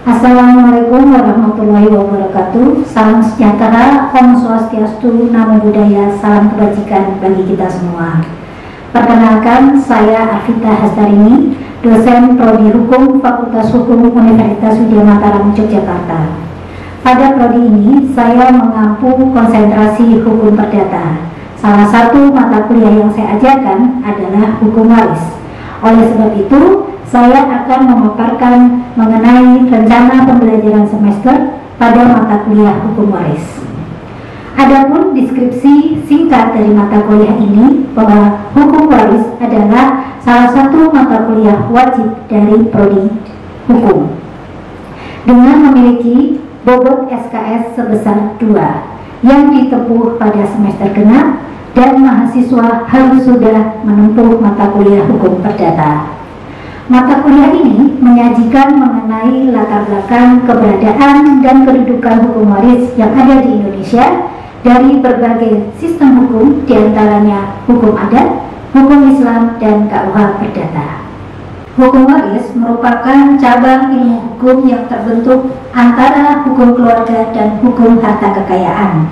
Assalamualaikum warahmatullahi wabarakatuh. Salam sejahtera, Om Swastiastu, Namo Buddhaya, salam kebajikan bagi kita semua. Perkenalkan, saya Arvita Hasdarini, dosen Prodi Hukum Fakultas Hukum Universitas Widya Mataram, Yogyakarta. Pada prodi ini, saya mengampu konsentrasi hukum perdata. Salah satu mata kuliah yang saya ajarkan adalah hukum waris. Oleh sebab itu, saya akan memaparkan mengenai rencana pembelajaran semester pada mata kuliah hukum waris. Adapun deskripsi singkat dari mata kuliah ini bahwa hukum waris adalah salah satu mata kuliah wajib dari prodi hukum dengan memiliki bobot SKS sebesar 2 yang ditempuh pada semester genap dan mahasiswa harus sudah menempuh mata kuliah hukum perdata. Mata kuliah ini menyajikan mengenai latar belakang keberadaan dan kedudukan hukum waris yang ada di Indonesia dari berbagai sistem hukum, diantaranya hukum adat, hukum Islam, dan KUH Perdata. Hukum waris merupakan cabang ilmu hukum yang terbentuk antara hukum keluarga dan hukum harta kekayaan.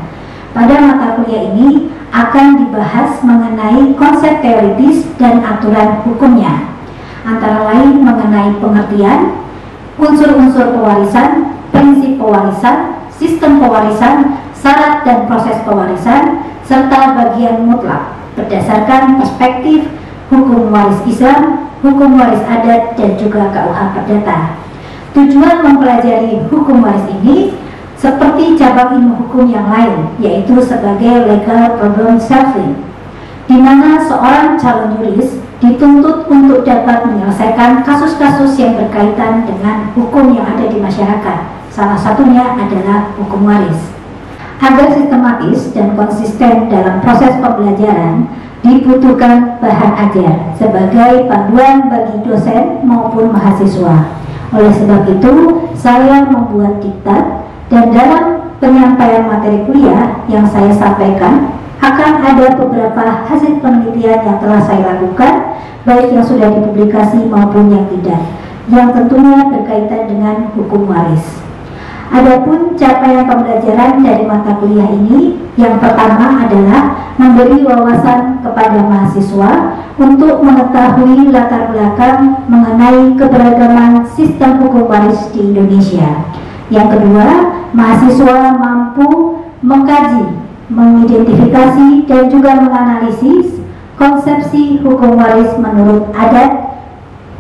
Pada mata kuliah ini akan dibahas mengenai konsep teoritis dan aturan hukumnya, antara lain mengenai pengertian, unsur-unsur pewarisan, prinsip pewarisan, sistem pewarisan, syarat dan proses pewarisan, serta bagian mutlak berdasarkan perspektif hukum waris Islam, hukum waris adat, dan juga KUH Perdata. Tujuan mempelajari hukum waris ini seperti cabang ilmu hukum yang lain, yaitu sebagai legal problem solving, di mana seorang calon yuris dituntut untuk dapat menyelesaikan kasus-kasus yang berkaitan dengan hukum yang ada di masyarakat. Salah satunya adalah hukum waris. Agar sistematis dan konsisten dalam proses pembelajaran, dibutuhkan bahan ajar sebagai panduan bagi dosen maupun mahasiswa. Oleh sebab itu, saya membuat diktat, dan dalam penyampaian materi kuliah yang saya sampaikan akan ada beberapa hasil penelitian yang telah saya lakukan, baik yang sudah dipublikasi maupun yang tidak, yang tentunya berkaitan dengan hukum waris. Adapun capaian pembelajaran dari mata kuliah ini, yang pertama adalah memberi wawasan kepada mahasiswa untuk mengetahui latar belakang mengenai keberagaman sistem hukum waris di Indonesia. Yang kedua, mahasiswa mampu mengkaji, mengidentifikasi, dan juga menganalisis konsepsi hukum waris menurut adat,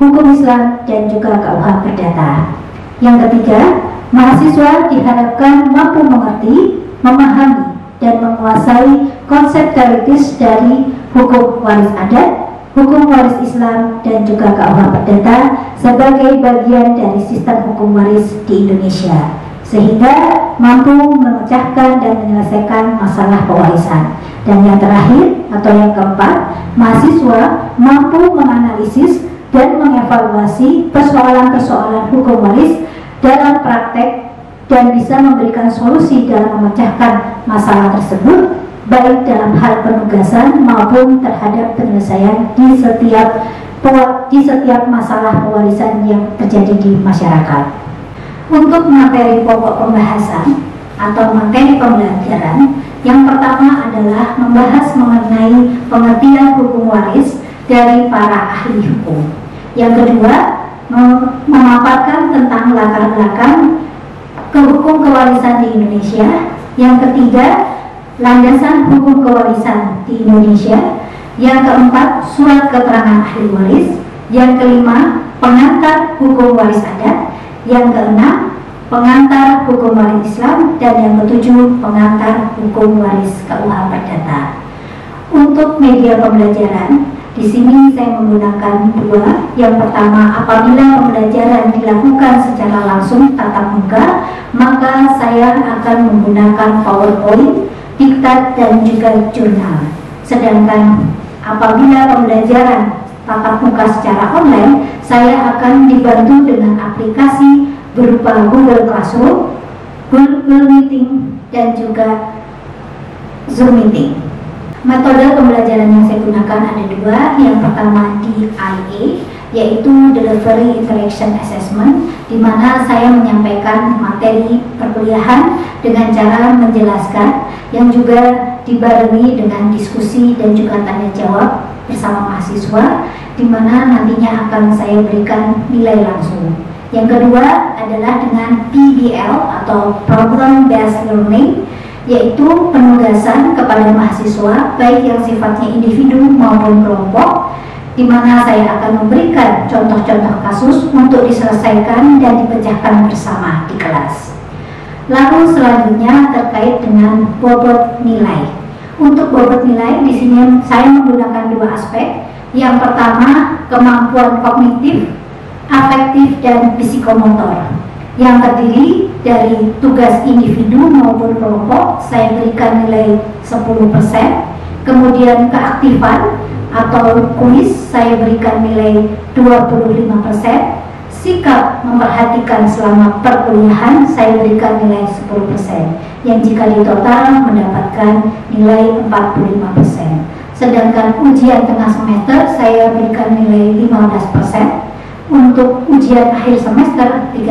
hukum Islam, dan juga KUH Perdata. Yang ketiga, mahasiswa diharapkan mampu mengerti, memahami, dan menguasai konsep teoritis dari hukum waris adat, hukum waris Islam, dan juga KUH Perdata sebagai bagian dari sistem hukum waris di Indonesia, sehingga mampu memecahkan dan menyelesaikan masalah pewarisan. Dan yang terakhir atau yang keempat, mahasiswa mampu menganalisis dan mengevaluasi persoalan-persoalan hukum waris dalam praktek dan bisa memberikan solusi dalam memecahkan masalah tersebut, baik dalam hal penugasan maupun terhadap penyelesaian di setiap masalah pewarisan yang terjadi di masyarakat. Untuk materi pokok pembahasan atau materi pembelajaran, yang pertama adalah membahas mengenai pengertian hukum waris dari para ahli hukum. Yang kedua, memaparkan tentang latar belakang hukum kewarisan di Indonesia. Yang ketiga, landasan hukum kewarisan di Indonesia. Yang keempat, surat keterangan ahli waris. Yang kelima, pengantar hukum waris adat. Yang keenam, pengantar hukum waris Islam. Dan yang ketujuh, pengantar hukum waris KUH Perdata. Untuk media pembelajaran, di sini saya menggunakan dua. Yang pertama, apabila pembelajaran dilakukan secara langsung tatap muka, maka saya akan menggunakan PowerPoint, diktat, dan juga jurnal. Sedangkan apabila pembelajaran tatap muka secara online, saya akan dibantu dengan aplikasi berupa Google Classroom, Google Meeting, dan juga Zoom Meeting. Metode pembelajaran yang saya gunakan ada dua. Yang pertama DIA yaitu Delivery Interaction Assessment, di mana saya menyampaikan materi perkuliahan dengan cara menjelaskan yang juga dibarengi dengan diskusi dan juga tanya jawab bersama mahasiswa, di mana nantinya akan saya berikan nilai langsung. Yang kedua adalah dengan PBL atau Problem Based Learning, yaitu penugasan kepada mahasiswa baik yang sifatnya individu maupun kelompok, di mana saya akan memberikan contoh-contoh kasus untuk diselesaikan dan dipecahkan bersama di kelas. Lalu selanjutnya terkait dengan bobot nilai. Untuk bobot nilai di sini saya menggunakan dua aspek. Yang pertama, kemampuan kognitif, afektif, dan psikomotor, yang terdiri dari tugas individu maupun kelompok. Saya berikan nilai 10%. Kemudian keaktifan atau kuis saya berikan nilai 25%. Sikap memperhatikan selama perkuliahan saya berikan nilai 10%, yang jika ditotal mendapatkan nilai 45%. Sedangkan ujian tengah semester saya berikan nilai 15%. Untuk ujian akhir semester 30%.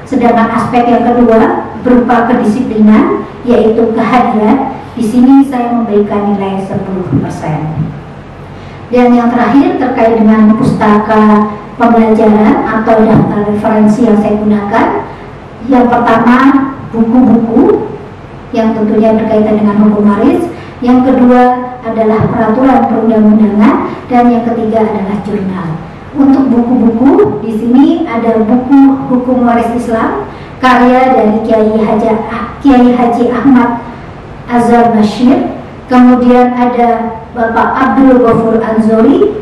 Sedangkan aspek yang kedua berupa kedisiplinan, yaitu kehadiran. Di sini saya memberikan nilai 10%. Dan yang terakhir terkait dengan pustaka pembelajaran atau daftar referensi yang saya gunakan. Yang pertama, buku-buku yang tentunya berkaitan dengan hukum waris. Yang kedua adalah peraturan perundang-undangan, dan yang ketiga adalah jurnal. Untuk buku-buku di sini ada buku Hukum Waris Islam karya dari Kiai Haji Ahmad Azhar Bashir. Kemudian ada Bapak Abdul Ghafur Anzori,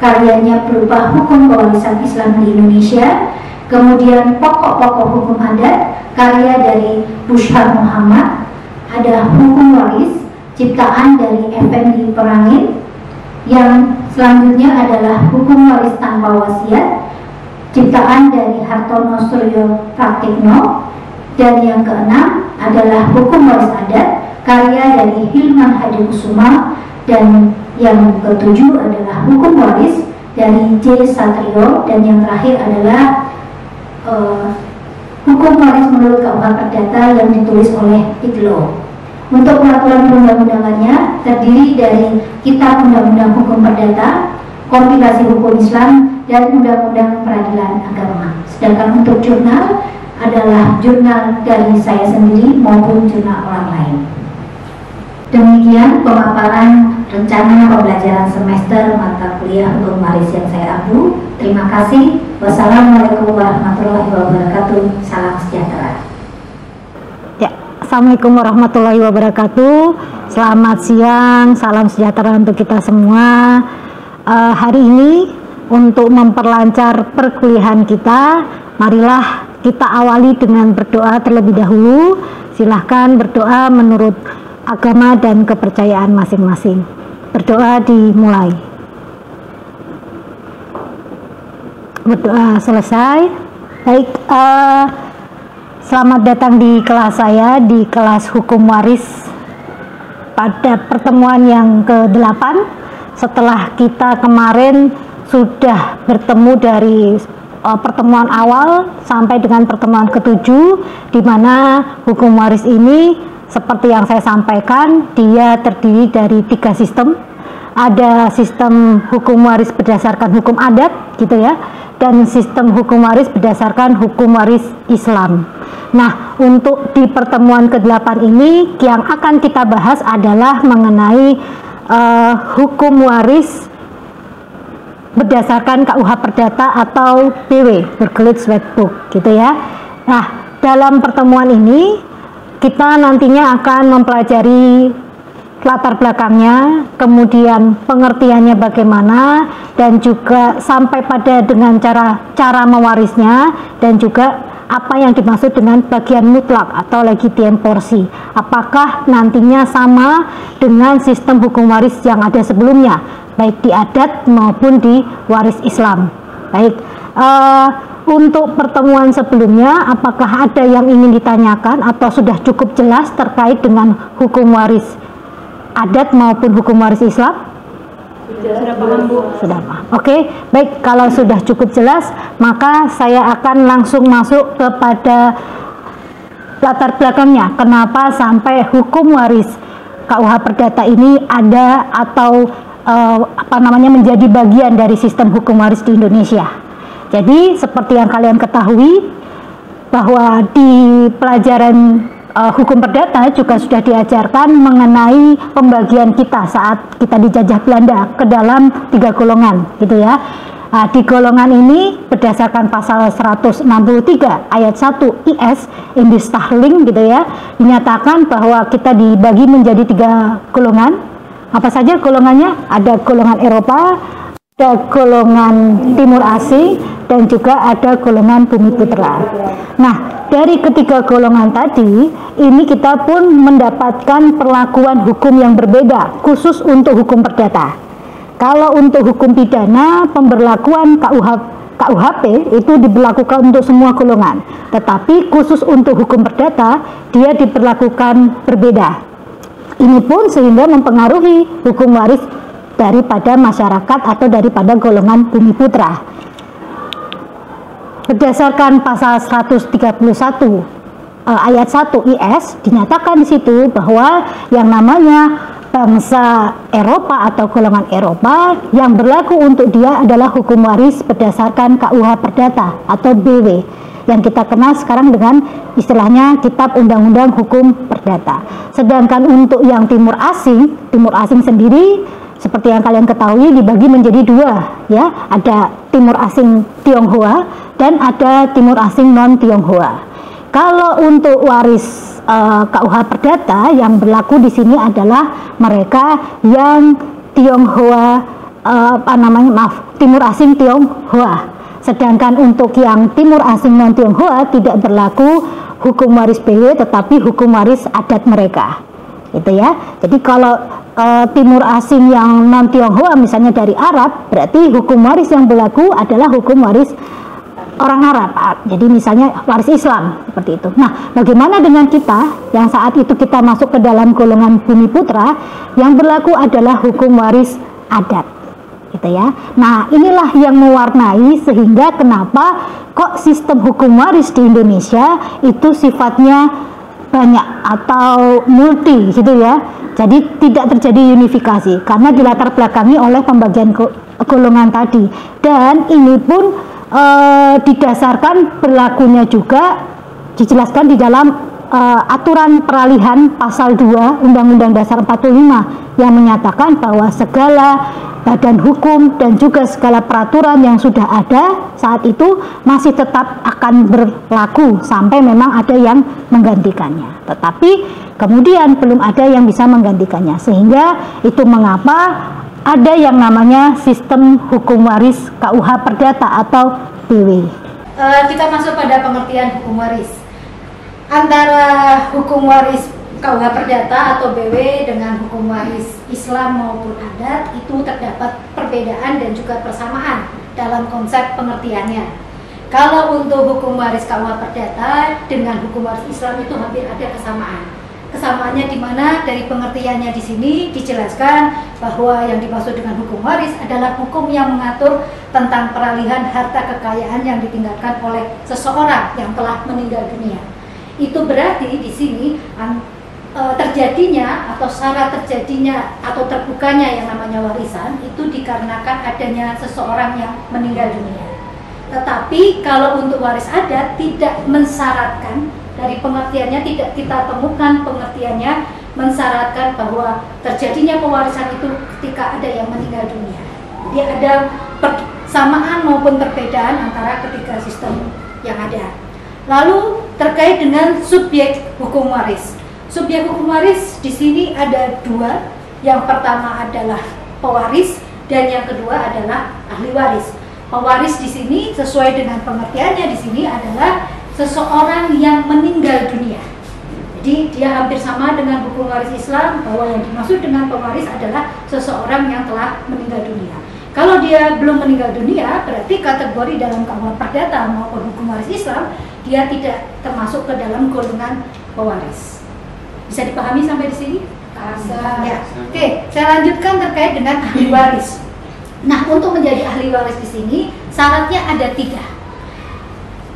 karyanya berupa Hukum Pewarisan Islam di Indonesia. Kemudian Pokok-pokok Hukum Adat karya dari Bushar Muhammad. Ada Hukum Waris ciptaan dari Effendi Perangin. Yang selanjutnya adalah Hukum Waris Tanpa Wasiat ciptaan dari Hartono Suryo Praktikno. Dan yang keenam adalah Hukum Waris Adat karya dari Hilman Hadikusuma. Dan yang ketujuh adalah Hukum Waris dari J. Satrio. Dan yang terakhir adalah Hukum Waris menurut KUH Perdata yang ditulis oleh Iglo. Untuk peraturan perundang-undangannya terdiri dari Kitab Undang-Undang Hukum Perdata, Kompilasi Hukum Islam, dan Undang-Undang Peradilan Agama. Sedangkan untuk jurnal adalah jurnal dari saya sendiri maupun jurnal orang lain. Demikian pemaparan rencana pembelajaran semester mata kuliah Hukum Waris yang saya ampu. Terima kasih. Wassalamualaikum warahmatullahi wabarakatuh. Salam sejahtera. Assalamualaikum warahmatullahi wabarakatuh. Selamat siang, salam sejahtera untuk kita semua. Hari ini untuk memperlancar perkuliahan kita, marilah kita awali dengan berdoa terlebih dahulu. Silahkan berdoa menurut agama dan kepercayaan masing-masing. Berdoa dimulai. Berdoa selesai. Baik, selamat datang di kelas saya, di kelas Hukum Waris pada pertemuan yang ke-8. Setelah kita kemarin sudah bertemu dari pertemuan awal sampai dengan pertemuan ke-7, di mana hukum waris ini seperti yang saya sampaikan, dia terdiri dari 3 sistem. Ada sistem hukum waris berdasarkan hukum adat gitu ya, dan sistem hukum waris berdasarkan hukum waris Islam. Nah, untuk di pertemuan ke-8 ini yang akan kita bahas adalah mengenai hukum waris berdasarkan KUH Perdata atau BW, Burgerlijk Wetboek gitu ya. Nah, dalam pertemuan ini kita nantinya akan mempelajari latar belakangnya, kemudian pengertiannya bagaimana, dan juga sampai pada dengan cara mewarisnya, dan juga apa yang dimaksud dengan bagian mutlak atau legitiem porsi. Apakah nantinya sama dengan sistem hukum waris yang ada sebelumnya, baik di adat maupun di waris Islam. Baik, untuk pertemuan sebelumnya, apakah ada yang ingin ditanyakan atau sudah cukup jelas terkait dengan hukum waris adat maupun hukum waris Islam? Sudah paham, Bu? Sudah paham. Oke, baik, kalau sudah cukup jelas, maka saya akan langsung masuk kepada latar belakangnya. Kenapa sampai hukum waris KUH Perdata ini ada atau menjadi bagian dari sistem hukum waris di Indonesia. Jadi seperti yang kalian ketahui bahwa di pelajaran hukum perdata juga sudah diajarkan mengenai pembagian kita saat kita dijajah Belanda ke dalam 3 golongan, gitu ya. Nah, di golongan ini berdasarkan pasal 163 ayat 1 IS Industahling, gitu ya, dinyatakan bahwa kita dibagi menjadi 3 golongan. Apa saja golongannya? Ada golongan Eropa, ada golongan Timur Asing, dan juga ada golongan Bumi Putra. Nah, dari ketiga golongan tadi, ini kita pun mendapatkan perlakuan hukum yang berbeda, khusus untuk hukum perdata. Kalau untuk hukum pidana, pemberlakuan KUHP itu diberlakukan untuk semua golongan. Tetapi khusus untuk hukum perdata, dia diberlakukan berbeda. Ini pun sehingga mempengaruhi hukum waris daripada masyarakat atau daripada golongan Bumi Putra. Berdasarkan pasal 131 ayat 1 IS dinyatakan di situ bahwa yang namanya bangsa Eropa atau golongan Eropa yang berlaku untuk dia adalah hukum waris berdasarkan KUH Perdata atau BW yang kita kenal sekarang dengan istilahnya Kitab Undang-Undang Hukum Perdata. Sedangkan untuk yang Timur Asing sendiri seperti yang kalian ketahui dibagi menjadi 2, ya, ada Timur Asing Tionghoa dan ada Timur Asing non Tionghoa. Kalau untuk waris KUH Perdata yang berlaku di sini adalah mereka yang Tionghoa Timur Asing Tionghoa. Sedangkan untuk yang Timur Asing non Tionghoa tidak berlaku hukum waris BW tetapi hukum waris adat mereka. Gitu ya. Jadi kalau Timur Asing yang non Tionghoa misalnya dari Arab, berarti hukum waris yang berlaku adalah hukum waris orang Arab. Jadi misalnya waris Islam seperti itu. Nah, bagaimana dengan kita yang saat itu kita masuk ke dalam golongan Bumi Putra, yang berlaku adalah hukum waris adat, gitu ya. Nah, inilah yang mewarnai sehingga kenapa kok sistem hukum waris di Indonesia itu sifatnya banyak atau multi, gitu ya. Jadi tidak terjadi unifikasi karena dilatar belakangi oleh pembagian golongan tadi. Dan ini pun didasarkan berlakunya juga dijelaskan di dalam aturan peralihan pasal 2 Undang-Undang Dasar 45 yang menyatakan bahwa segala badan hukum dan juga segala peraturan yang sudah ada saat itu masih tetap akan berlaku sampai memang ada yang menggantikannya. Tetapi kemudian belum ada yang bisa menggantikannya, sehingga itu mengapa ada yang namanya sistem hukum waris KUH Perdata atau BW. Kita masuk pada pengertian hukum waris. Antara hukum waris KUH Perdata atau BW dengan hukum waris Islam maupun adat itu terdapat perbedaan dan juga persamaan dalam konsep pengertiannya. Kalau untuk hukum waris KUH Perdata dengan hukum waris Islam itu hampir ada kesamaan. Kesamaannya di mana dari pengertiannya di sini dijelaskan bahwa yang dimaksud dengan hukum waris adalah hukum yang mengatur tentang peralihan harta kekayaan yang ditinggalkan oleh seseorang yang telah meninggal dunia. Itu berarti di sini terjadinya atau syarat terjadinya atau terbukanya yang namanya warisan itu dikarenakan adanya seseorang yang meninggal dunia. Tetapi kalau untuk waris adat tidak mensyaratkan, dari pengertiannya tidak kita temukan pengertiannya mensyaratkan bahwa terjadinya pewarisan itu ketika ada yang meninggal dunia. Jadi ada persamaan maupun perbedaan antara ketiga sistem yang ada. Lalu terkait dengan subjek hukum waris. Subjek hukum waris di sini ada 2. Yang pertama adalah pewaris dan yang kedua adalah ahli waris. Pewaris di sini sesuai dengan pengertiannya di sini adalah seseorang yang meninggal dunia. Jadi dia hampir sama dengan hukum waris Islam bahwa yang dimaksud dengan pewaris adalah seseorang yang telah meninggal dunia. Kalau dia belum meninggal dunia, berarti kategori dalam KUH Perdata maupun hukum waris Islam dia tidak termasuk ke dalam golongan pewaris. Bisa dipahami sampai di sini? Ya. Oke, saya lanjutkan terkait dengan ahli waris. Nah, untuk menjadi ahli waris di sini syaratnya ada 3.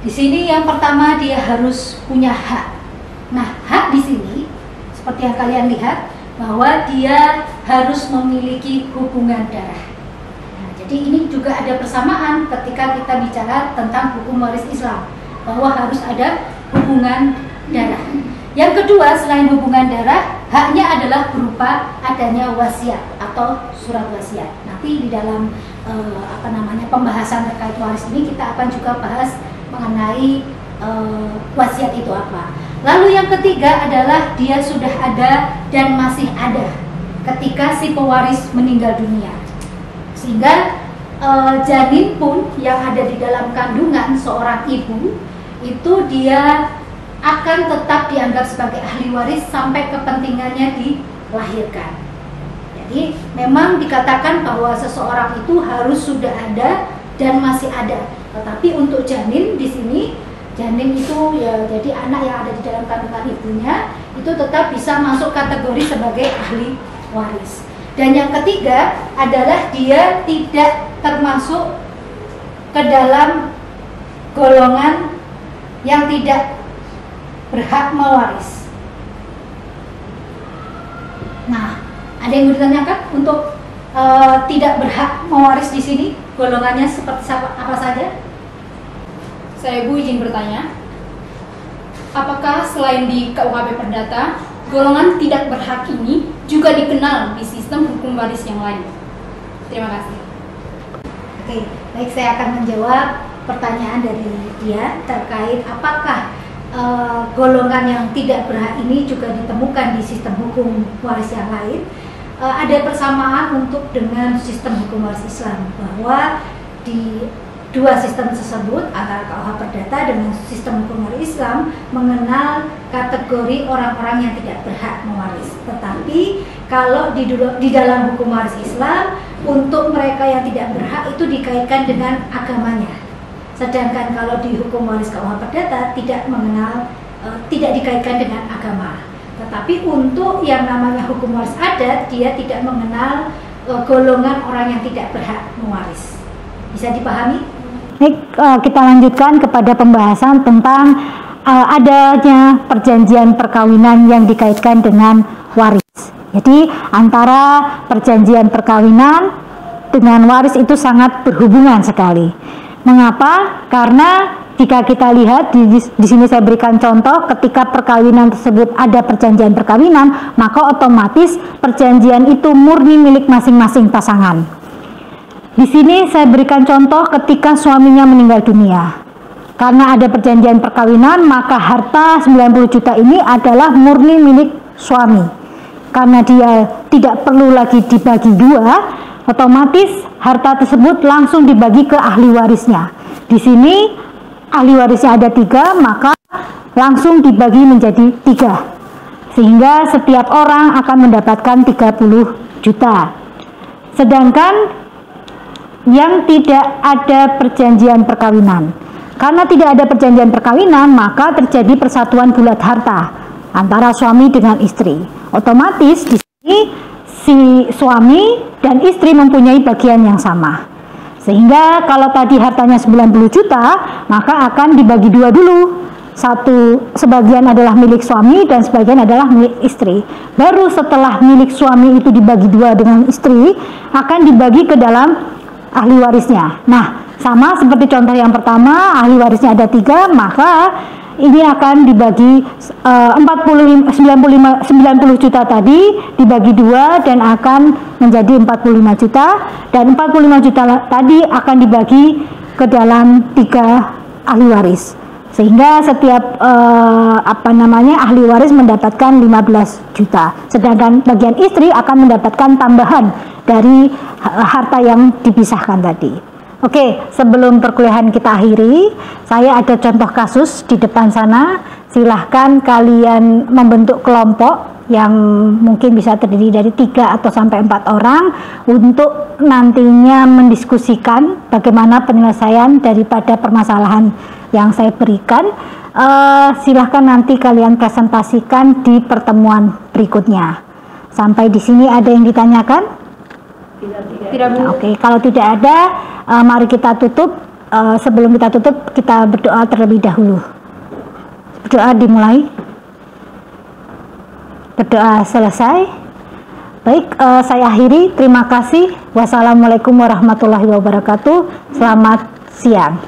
Di sini yang pertama dia harus punya hak. Nah, hak di sini seperti yang kalian lihat bahwa dia harus memiliki hubungan darah. Nah, jadi ini juga ada persamaan ketika kita bicara tentang hukum waris Islam, bahwa harus ada hubungan darah. Yang kedua, selain hubungan darah, haknya adalah berupa adanya wasiat atau surat wasiat. Nanti di dalam pembahasan terkait waris ini kita akan juga bahas mengenai wasiat itu apa. Lalu yang ketiga adalah dia sudah ada dan masih ada ketika si pewaris meninggal dunia. Sehingga janin pun yang ada di dalam kandungan seorang ibu itu dia akan tetap dianggap sebagai ahli waris sampai kepentingannya dilahirkan. Jadi memang dikatakan bahwa seseorang itu harus sudah ada dan masih ada. Tetapi untuk janin di sini, janin itu ya jadi anak yang ada di dalam kandungan ibunya itu tetap bisa masuk kategori sebagai ahli waris. Dan yang ketiga adalah dia tidak termasuk ke dalam golongan yang tidak berhak mewaris. Nah, ada yang ditanyakan untuk tidak berhak mewaris di sini golongannya seperti apa saja? Saya Bu izin bertanya, apakah selain di KUHP Perdata, golongan tidak berhak ini juga dikenal di sistem hukum waris yang lain? Terima kasih. Oke, baik, saya akan menjawab pertanyaan dari dia terkait apakah golongan yang tidak berhak ini juga ditemukan di sistem hukum waris yang lain. Ada persamaan untuk dengan sistem hukum waris Islam, bahwa di dua sistem tersebut antara KUH Perdata dengan sistem hukum waris Islam mengenal kategori orang-orang yang tidak berhak mewaris. Tetapi kalau di dalam hukum waris Islam, untuk mereka yang tidak berhak itu dikaitkan dengan agamanya. Sedangkan kalau di hukum waris KUH Perdata tidak mengenal, tidak dikaitkan dengan agama. Tetapi untuk yang namanya hukum waris adat, dia tidak mengenal golongan orang yang tidak berhak mewaris. Bisa dipahami? Baik, kita lanjutkan kepada pembahasan tentang adanya perjanjian perkawinan yang dikaitkan dengan waris. Jadi antara perjanjian perkawinan dengan waris itu sangat berhubungan sekali. Mengapa? Karena jika kita lihat di sini saya berikan contoh, ketika perkawinan tersebut ada perjanjian perkawinan, maka otomatis perjanjian itu murni milik masing-masing pasangan. Di sini saya berikan contoh ketika suaminya meninggal dunia. Karena ada perjanjian perkawinan, maka harta 90 juta ini adalah murni milik suami. Karena dia tidak perlu lagi dibagi dua, otomatis harta tersebut langsung dibagi ke ahli warisnya. Di sini ahli warisnya ada 3, maka langsung dibagi menjadi 3. Sehingga setiap orang akan mendapatkan 30 juta. Sedangkan yang tidak ada perjanjian perkawinan. Karena tidak ada perjanjian perkawinan, maka terjadi persatuan bulat harta antara suami dengan istri. Otomatis di sini si suami dan istri mempunyai bagian yang sama. Sehingga kalau tadi hartanya 90 juta, maka akan dibagi dua dulu. Sebagian adalah milik suami dan sebagian adalah milik istri. Baru setelah milik suami itu dibagi dua dengan istri, akan dibagi ke dalam ahli warisnya. Nah, sama seperti contoh yang pertama, ahli warisnya ada 3, maka ini akan dibagi 90 juta tadi dibagi 2 dan akan menjadi 45 juta, dan 45 juta tadi akan dibagi ke dalam 3 ahli waris, sehingga setiap ahli waris mendapatkan 15 juta, sedangkan bagian istri akan mendapatkan tambahan dari harta yang dipisahkan tadi. Oke, sebelum perkuliahan kita akhiri, saya ada contoh kasus di depan sana. Silahkan kalian membentuk kelompok yang mungkin bisa terdiri dari 3 atau sampai 4 orang untuk nantinya mendiskusikan bagaimana penyelesaian daripada permasalahan yang saya berikan. Silahkan nanti kalian presentasikan di pertemuan berikutnya. Sampai di sini ada yang ditanyakan? Tidak, Bu. Oke, kalau tidak ada, mari kita tutup. Sebelum kita tutup, kita berdoa terlebih dahulu. Berdoa dimulai. Berdoa selesai. Baik, saya akhiri. Terima kasih. Wassalamualaikum warahmatullahi wabarakatuh. Selamat siang.